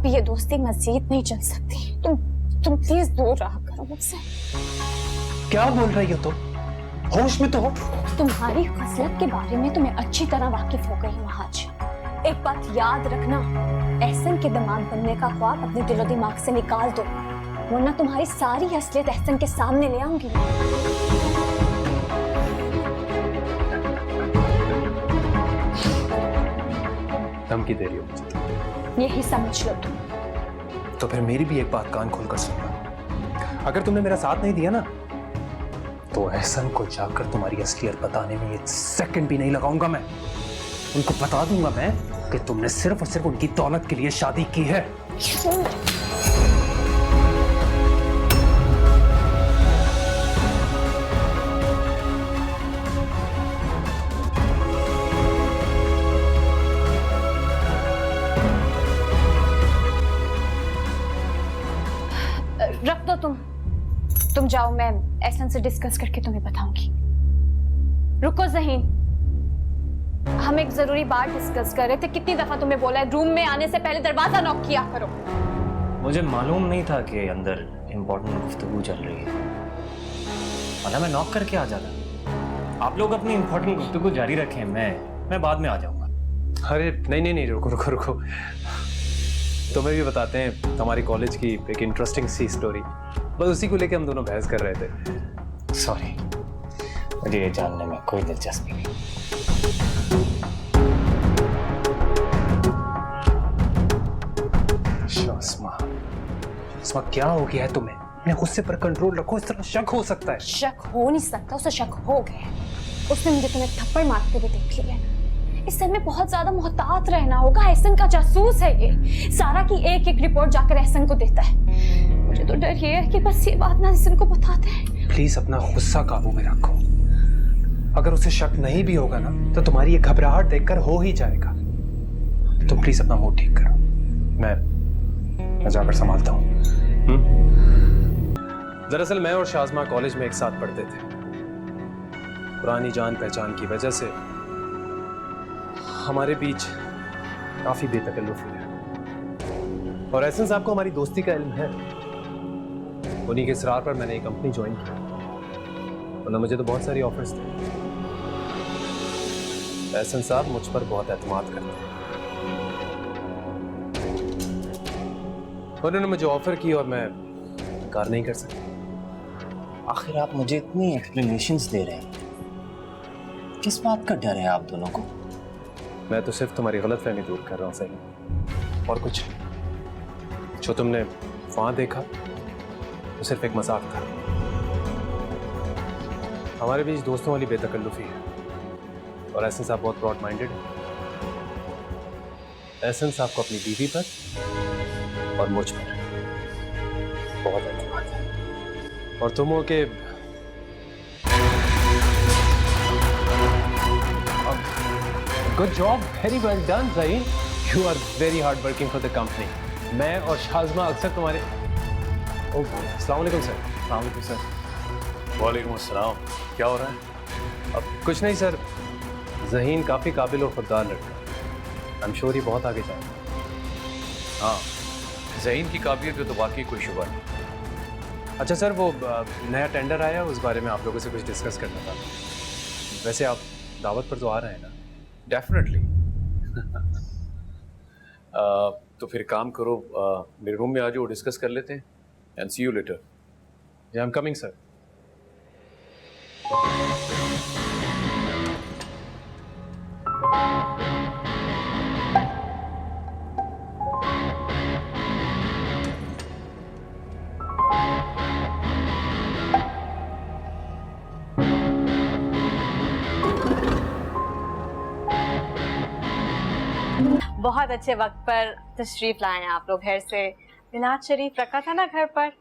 अब ये दोस्ती मजीद नहीं चल सकती। तुम प्लीज दूर रहा करो मुझसे। क्या बोल रही हो तुम? होश में तो हो? तुम्हारी खसलत के बारे में तो मैं अच्छी तरह वाकिफ हो गई हूँ आज। एक बात याद रखना, एहसन के दामाद बनने का ख्वाब अपने दिलो दिमाग से निकाल दो, वरना तुम्हारी सारी असलियत एहसन के सामने ले आऊंगी। धमकी दे रही हो मुझे? यही समझ लो तुम। तो फिर मेरी भी एक बात कान खोलकर सुनना। अगर तुमने मेरा साथ नहीं दिया ना, तो एहसन को जाकर तुम्हारी असलियत बताने में एक सेकंड भी नहीं लगाऊंगा मैं। उनको बता दूंगा मैं कि तुमने सिर्फ और सिर्फ उनकी दौलत के लिए शादी की है। रख दो तुम जाओ, मैं एहसन से डिस्कस करके तुम्हें बताऊंगी। रुको ज़हीन, हम एक जरूरी बात डिस्कस कर रहे थे। कितनी दफा तुम्हें बोला है रूम में आने से पहले दरवाजा नॉक किया करो। मुझे मालूम नहीं था कि अंदर इम्पोर्टेंट गुफ्तगू चल रही है, वरना मैं नॉक करके आ जाता। आप लोग अपनी इम्पोर्टेंट गुफ्तगू जारी रखें, मैं बाद में आ जाऊंगा। अरे नहीं, रुको। तुम्हें भी बताते हैं हमारी कॉलेज की एक इंटरेस्टिंग सी स्टोरी। बस उसी को लेके हम दोनों बहस कर रहे थे। सॉरी, मुझे ये जानने में कोई दिलचस्पी नहीं। शास्मा, क्या हो गया है तुम्हें? अपने गुस्से पर कंट्रोल रखो, इस तरह शक हो सकता है। शक हो नहीं सकता, उसे शक हो गया। उसने मुझे तुम्हें थप्पड़ मारते हुए देख लिया। इस समय में बहुत ज्यादा मोहतात रहना होगा। एहसन का जासूस है ये। सारा की एक रिपोर्ट जाकर एहसन को देता है। मुझे तो डर ये है कि बस ये बात ना एहसन को बताते हैं। प्लीज अपना गुस्सा काबू में रखो। अगर उसे शक नहीं भी होगा ना, तो तुम्हारी ये घबराहट देखकर हो ही जाएगा। तुम प्लीज अपना मूड ठीक करो, मैं जाकर संभालता हूँ। दरअसल मैं और शाज़मा कॉलेज में एक साथ पढ़ते थे। पुरानी जान पहचान की वजह से हमारे बीच काफी बेतकल्लुफ़ी है, और एहसन साहब को हमारी दोस्ती का इल्म है। उन्हीं के इसरार पर मैंने एक कंपनी ज्वाइन की, वरना मुझे तो बहुत सारी ऑफर्स थे। एहसन साहब मुझ पर बहुत एतमाद करते हैं। उन्होंने मुझे ऑफर की और मैं इनकार नहीं कर सकता। आखिर आप मुझे इतनी एक्सप्लेनेशंस दे रहे हैं, किस बात का डर है आप दोनों को? मैं तो सिर्फ तुम्हारी गलतफहमी दूर कर रहा हूँ सही, और कुछ नहीं। जो तुमने वहां देखा वो सिर्फ एक मजाक था। हमारे बीच दोस्तों वाली बेतकल्लुफ़ी है, और एहसन साहब बहुत ब्रॉड माइंडेड है। एहसन साहब को अपनी बीवी पर और मुझ पर बहुत एतमाद है, और तुम हो के good job, very well done Zaheen. You are very hard working for the company. मैं और शाज़मा अक्सर तुम्हारे अस्सलाम वालेकुम सर। अस्सलाम वालेकुम सर। वालेकुम अस्सलाम। क्या हो रहा है? अब कुछ नहीं सर, ज़हीन काफ़ी काबिल और खुददार लड़का, आई एम श्योर ही बहुत आगे जाएगा। हाँ, ज़हीन की काबिलियत पे तो वाकई कोई शुबा नहीं। अच्छा सर, वो नया टेंडर आया, उस बारे में आप लोगों से कुछ डिस्कस करना था। वैसे आप दावत पर तो आ रहे हैं ना? डेफिनेटली। तो फिर काम करो, मेरे रूम में आ जाओ, डिस्कस कर लेते हैं। And see you later. I am coming sir. बहुत अच्छे वक्त पर तशरीफ लाए हैं आप लोग। घर से मिलाद शरीफ रखा था ना घर पर,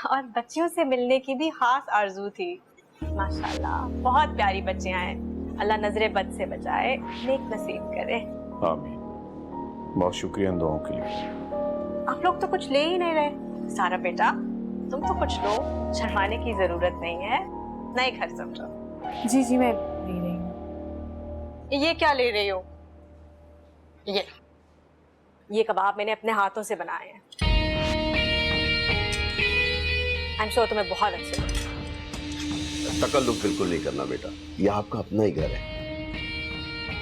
और बच्चियों से मिलने की भी खास आरजू थी। माशाल्लाह, बहुत प्यारी बच्चियां हैं। अल्लाह नजरे बद से बचाए, नेक नसीब करे। आमीन। बहुत शुक्रिया इन दुआओं के लिए। आप लोग तो कुछ ले ही नहीं रहे। सारा बेटा, तुम तो कुछ लो, शर्माने की जरूरत नहीं है, नहीं घर समझो। जी मैं ले रही हूँ। ये क्या ले रही हो? ये कबाब मैंने अपने हाथों से बनाए हैं। आई एम श्योर तुम्हें बहुत अच्छे लगेंगे। तकल्लुफ बिल्कुल नहीं करना बेटा, ये आपका अपना ही घर है।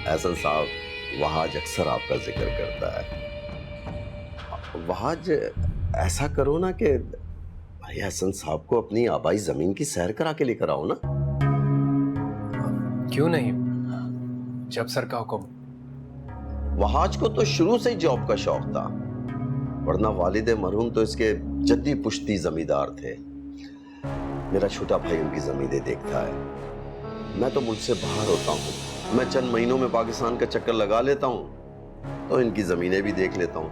एहसन साहब वहाज अक्सर आपका जिक्र करता है। वहाज ऐसा करो ना कि भाई एहसन साहब को अपनी आबाई जमीन की सैर करा के लेकर आओ ना। क्यों नहीं, जब सर का हुक्म। वहाज को तो शुरू से ही जॉब का शौक था, वरना वालिद मरहूम तो इसके जद्दी पुश्ती जमींदार थे। मेरा छोटा भाई उनकी जमीनें देखता है, मैं तो मुल्क से बाहर होता हूँ। मैं चंद महीनों में पाकिस्तान का चक्कर लगा लेता हूँ तो इनकी जमीनें भी देख लेता हूँ।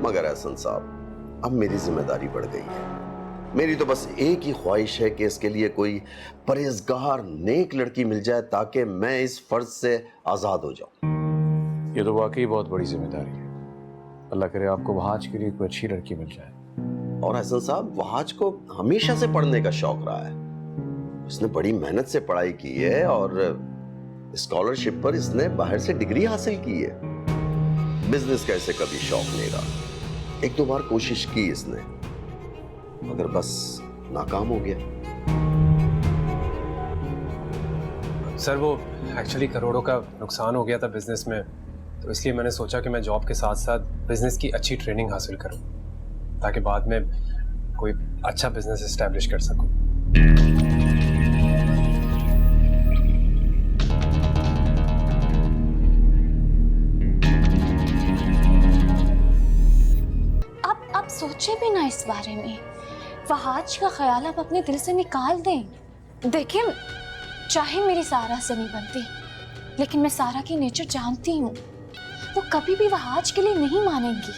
मगर एहसन साहब अब मेरी जिम्मेदारी बढ़ गई है। मेरी तो बस एक ही ख्वाहिश है कि इसके लिए कोई परहेजगार नेक लड़की मिल जाए ताकि मैं इस फर्ज से आजाद हो जाऊं। ये तो वाकई बहुत बड़ी जिम्मेदारी है। अल्लाह करे आपको वहाज के लिए कोई अच्छी लड़की मिल जाए। और हसन साहब वहाज को हमेशा से पढ़ने का शौक रहा है। उसने बड़ी मेहनत से पढ़ाई की है और स्कॉलरशिप पर इसने बाहर से डिग्री हासिल की है। बिजनेस का इसे कभी शौक नहीं रहा। एक दो बार कोशिश की इसने, मगर बस नाकाम हो गया। सर वो एक्चुअली करोड़ों का नुकसान हो गया था बिजनेस में, तो इसलिए मैंने सोचा कि मैं जॉब के साथ साथ बिजनेस की अच्छी ट्रेनिंग हासिल करूं ताकि बाद में कोई अच्छा बिजनेस एस्टैब्लिश कर सकूं। आप सोचे भी ना इस बारे में। वहाज का ख्याल आप अपने दिल से निकाल दें। देखिए, चाहे मेरी सारा से नहीं बनती, लेकिन मैं सारा की नेचर जानती हूँ। वो कभी भी वहाज के लिए नहीं मानेंगी।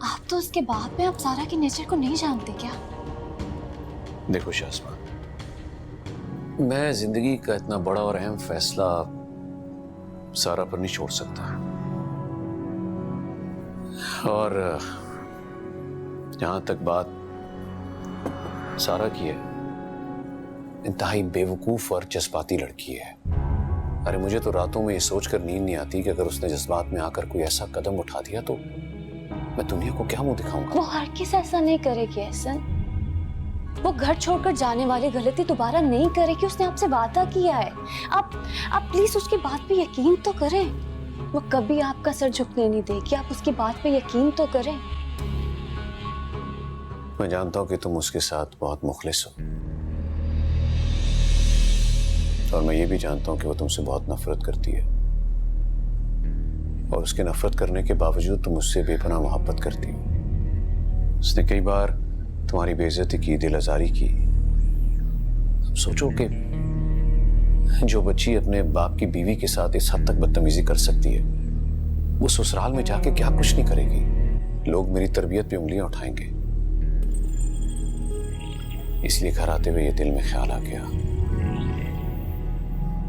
आप तो उसके बाद में आप सारा की नेचर को नहीं जानते क्या? देखो शाज़मा, मैं जिंदगी का इतना बड़ा और अहम फैसला सारा पर नहीं छोड़ सकता। और जहां तक बात सारा की है, इंतहाई बेवकूफ और जज्बाती लड़की है। अरे मुझे तो रातों में ये सोचकर नींद नहीं आती कि अगर उसने जज्बात में आकर कोई ऐसा कदम उठा दिया तो मैं दुनिया को क्या मुंह दिखाऊंगा। वो हर किस ऐसा नहीं करेगी एहसन। वो घर छोड़कर जाने वाली गलती दोबारा नहीं करेगी। उसने आपसे वादा किया है। आप प्लीज उसकी बात पे यकीन तो करें। वो कभी आपका सर झुकने नहीं देगी। आप उसकी बात पे यकीन तो करें। मैं जानता हूं कि तुम उसके साथ बहुत मुखलिस हो, और मैं ये भी जानता हूं कि वो तुमसे बहुत नफरत करती है, और उसके नफरत करने के बावजूद तुम उससे बेपनाह मोहब्बत करती हो। उसने कई बार तुम्हारी बेइज्जती की, दिल आजारी की। अब सोचो कि जो बच्ची अपने बाप की बीवी के साथ इस हद तक बदतमीजी कर सकती है, वो ससुराल में जाके क्या कुछ नहीं करेगी। लोग मेरी तरबियत पे उंगलियां उठाएंगे। इसलिए घर आते हुए ये दिल में ख्याल आ गया।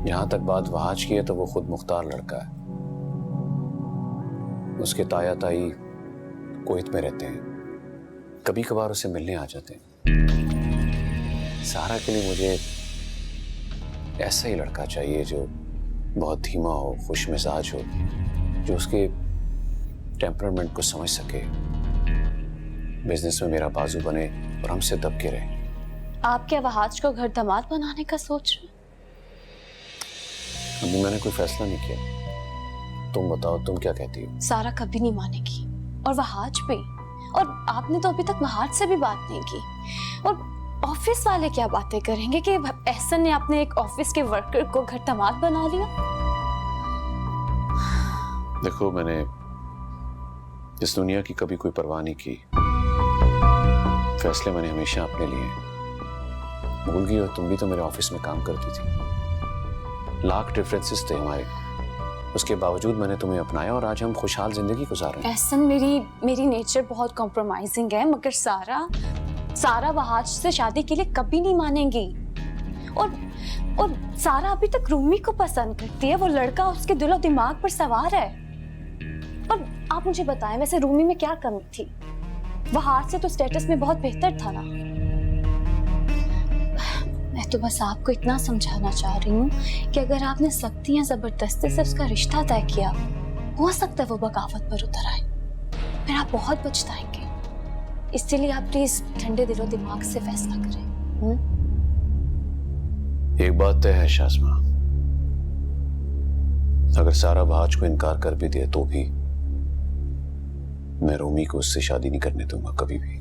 जहां तक बात वहाज की है तो वो खुद मुख्तार लड़का है। उसके ताया ताई कुवैत में रहते हैं, कभी कभार उसे मिलने आ जाते हैं। सारा के लिए मुझे ऐसा ही लड़का चाहिए जो बहुत धीमा हो, खुश मिजाज हो, जो उसके टेम्परामेंट को समझ सके, बिजनेस में मेरा बाजू बने और हमसे दब के रहे। आप क्या वहाज को घर दामाद बनाने का सोच रहे? अभी मैंने कोई फैसला नहीं किया। तुम बताओ, तुम क्या कहती हो? सारा कभी नहीं मानेगी, और वहाज पे। और आपने तो अभी तक वहाज से भी बात नहीं की। और ऑफिस वाले क्या बातें करेंगे कि एहसन ने अपने एक ऑफिस के वर्कर को घर दामाद बना लिया। देखो, मैंने इस दुनिया की कभी कोई परवाह नहीं की। फैसले मैंने हमेशा अपने लिए। भूल गई हो तुम भी तो मेरे ऑफिस में काम करती थी। लाख डिफरेंसेस थे हमारे, उसके बावजूद मैंने तुम्हें अपनाया और आज हम खुशहाल जिंदगी गुजार रहे हैं। एहसन, मेरी नेचर बहुत कॉम्प्रोमाइजिंग है, मगर सारा वहाज से शादी के लिए कभी नहीं मानेंगी। और सारा अभी तक रूमी को पसंद करती है। वो लड़का उसके दिलो दिमाग पर सवार है। और आप मुझे बताएं, वैसे रूमी में क्या कमी थी? वहाज से तो स्टेटस में बहुत बेहतर था ना। मैं तो बस आपको इतना समझाना चाह रही हूँ कि अगर आपने सख्ती या जबरदस्ती से उसका रिश्ता तय किया हो सकता है वो बगावत पर उतर आए, फिर आप बहुत पछताएंगे। इसलिए आप प्लीज ठंडे दिलो दिमाग से फैसला करें। एक बात तय है शाज़मा, अगर सारा बहाज को इनकार कर भी दे तो भी मैं रोमी को उससे शादी नहीं करने दूंगा कभी भी।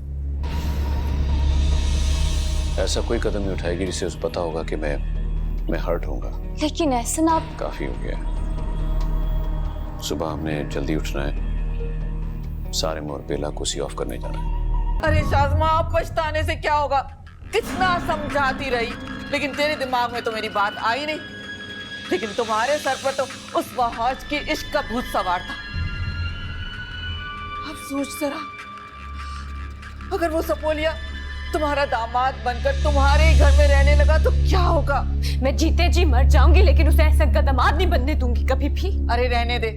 ऐसा कोई कदम नहीं उठाएगी जिससे उसे पता होगा कि मैं हर्ट होऊंगा। लेकिन ऐसा आप काफी हो गया है। सुबह हमने जल्दी उठना है, सारे और बेला को सी ऑफ करने जाना है। अरे शाज़मा, आप पछताने से क्या होगा? कितना समझाती रही, लेकिन तेरे दिमाग में तो मेरी बात आई नहीं। लेकिन तुम्हारे सर पर तो उस वहाज की इश्क का भूत सवार था। अब सोच जरा, अगर वो सपोलिया तुम्हारा दामाद बनकर तुम्हारे ही घर में रहने लगा तो क्या होगा? मैं जीते जी मर जाऊंगी, लेकिन उसे ऐसा दामाद नहीं बनने दूंगी कभी भी। अरे रहने दे,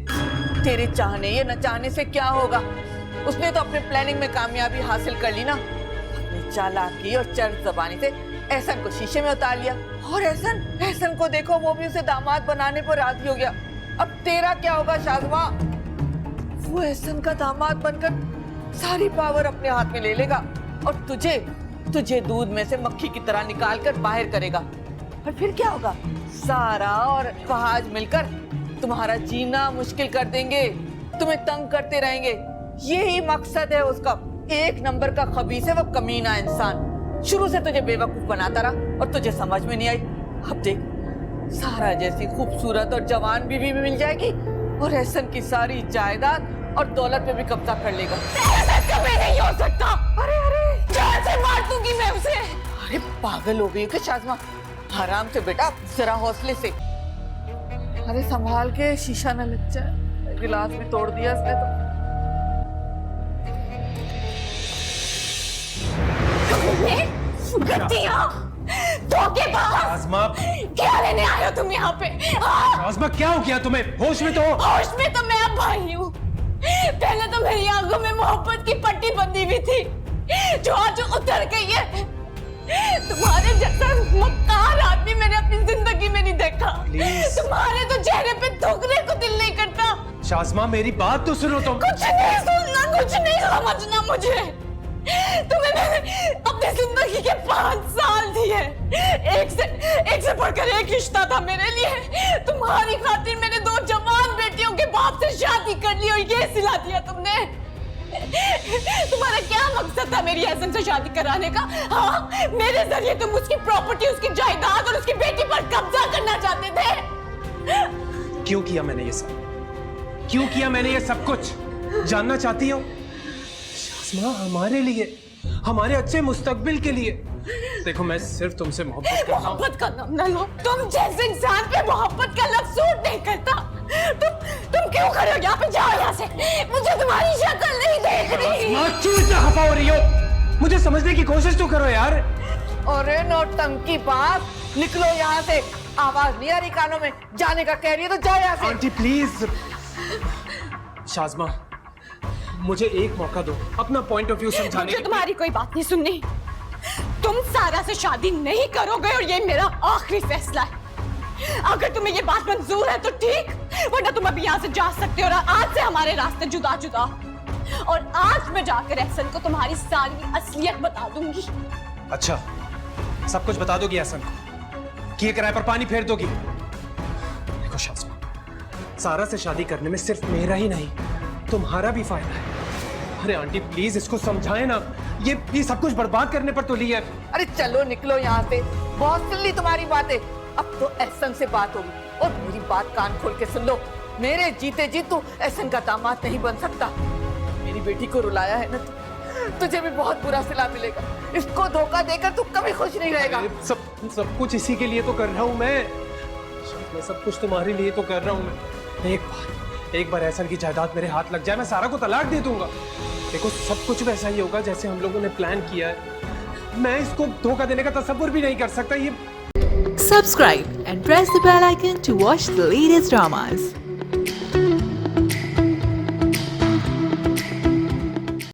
तेरे चाहने या न चाहने से क्या होगा? उसने तो अपने प्लानिंग में कामयाबी हासिल कर ली ना। अपनी चालाकी और चर्ब जबानी से एहसन को शीशे में उतार लिया, और एहसन को देखो, वो भी उसे दामाद बनाने पर राजी हो गया। अब तेरा क्या होगा शाज़मा? वो एहसन का दामाद बनकर सारी पावर अपने हाथ में ले लेगा और तुझे दूध में से मक्खी की तरह निकाल कर बाहर करेगा। और फिर क्या होगा? सारा और फहाज मिलकर तुम्हारा जीना मुश्किल कर देंगे, तुम्हें तंग करते रहेंगे। यही मकसद है उसका। एक नंबर का खबीस है वो कमीना इंसान। शुरू से तुझे बेवकूफ बनाता रहा और तुझे समझ में नहीं आई। अब देख, सारा जैसी खूबसूरत और जवान बीवी भी मिल जाएगी और एहसन की सारी जायदाद और दौलत पे भी कब्जा कर लेगा। कभी नहीं हो सकता। अरे जान से मार दूंगी मैं उसे। अरे पागल हो गई हो क्या शाज़मा? आराम से बेटा, जरा हौसले से। अरे संभाल के, शीशा न लग जाए। गिलास भी तोड़ दिया इसने तो। शाज़मा, क्या लेने आए हो तुम यहाँ पे? शाज़मा क्या हो गया तुम्हें? होश में तो हो? होश में तो मैं अब आई हूँ। पहले तो मेरी आंखों में मोहब्बत की पट्टी बंधी हुई थी, जो आज उतर गई है। तुम्हारे जैसा मक्कार आदमी मैंने अपनी जिंदगी में नहीं देखा। तुम्हारे तो चेहरे पे थूकने को दिल नहीं करता। शाज़मा मेरी बात तो सुनो तुम। कुछ नहीं सुनना, कुछ नहीं समझना मुझे। तुम्हें मैंने अपनी जिंदगी के 5 साल दिए, एक से बढ़कर एक रिश्ता था मेरे लिए। तुम्हारी खातिर मैंने 2 जवान बेटियों के बाप से शादी कर ली और ये सिला दिया तुमने। तुम्हारा क्या मकसद था मेरी एहसन से शादी कराने का? हाँ, मेरे जरिए तुम उसकी प्रॉपर्टी, उसकी जायदाद और उसकी बेटी पर कब्जा करना चाहते थे। क्यों किया मैंने ये सब? क्यों किया मैंने ये सब कुछ? जानना चाहती हो? शाज़मा, हमारे लिए, हमारे अच्छे मुस्तकबिल के लिए। देखो, मैं सिर्फ तुमसे मोहब्बत करता हूं। मोहब्बत का नाम न लो। तुम जैसे इंसान पे मोहब्बत का लफ्ज़ सूट नहीं करता। तुम क्यों खड़े हो यहाँ पे? जाओ यहाँ से, मुझे तुम्हारी शक्ल नहीं देख रही। क्यों इतना खफा हो रही हो? मुझे समझने की कोशिश तो करो यार। अरे नौटंकी बात, निकलो यहाँ से। आवाज नहीं आ रही कानों में? जाने का कह रही है तो जाओ यहाँ से। Aunty please. शाज़मा, मुझे एक मौका दो अपना पॉइंट ऑफ व्यू समझाने मुझे तुम्हारी कोई बात नहीं सुननी। तुम सारा से शादी नहीं करोगे और ये मेरा आखिरी फैसला है। अगर तुम्हें ये बात मंजूर है तो ठीक, वरना तुम अभी यहाँ से जा सकते हो और आज से हमारे रास्ते जुदा जुदा। और आज मैं जाकर एहसन को तुम्हारी सारी असलियत बता दूंगी। अच्छा, सब कुछ बता दोगी एहसन को? किए किराए पर पानी फेर दोगी? देखो शाज़मा, सारा से शादी करने में सिर्फ मेरा ही नहीं, तुम्हारा भी फायदा है। अरे आंटी प्लीज इसको समझाएं ना, ये सब कुछ बर्बाद करने पर तो लिया है। अरे चलो निकलो यहाँ से, बहुत सुन ली तुम्हारी बातें। अब तो एहसन से बात होगी और मेरी बात कान खोल के सुन लो। मेरे जीते जी तू एहसन का दामाद नहीं बन सकता। मेरी बेटी को रुलाया है ना, तुझे भी बहुत बुरा सिला मिलेगा। इसको धोखा देकर तू कभी खुश नहीं रहेगा। सब कुछ इसी के लिए तो कर रहा हूँ मैं सब कुछ तुम्हारे लिए तो कर रहा हूँ मैं। एक बार एहसन की जायदाद मेरे हाथ लग जाए, मैं सारा को तलाक दे दूंगा। देखो, सब कुछ वैसा ही होगा जैसे हम लोगों ने प्लान किया है। मैं इसको धोखा देने का तसव्वुर भी नहीं कर सकता। ये Subscribe and press the bell icon to watch the latest dramas.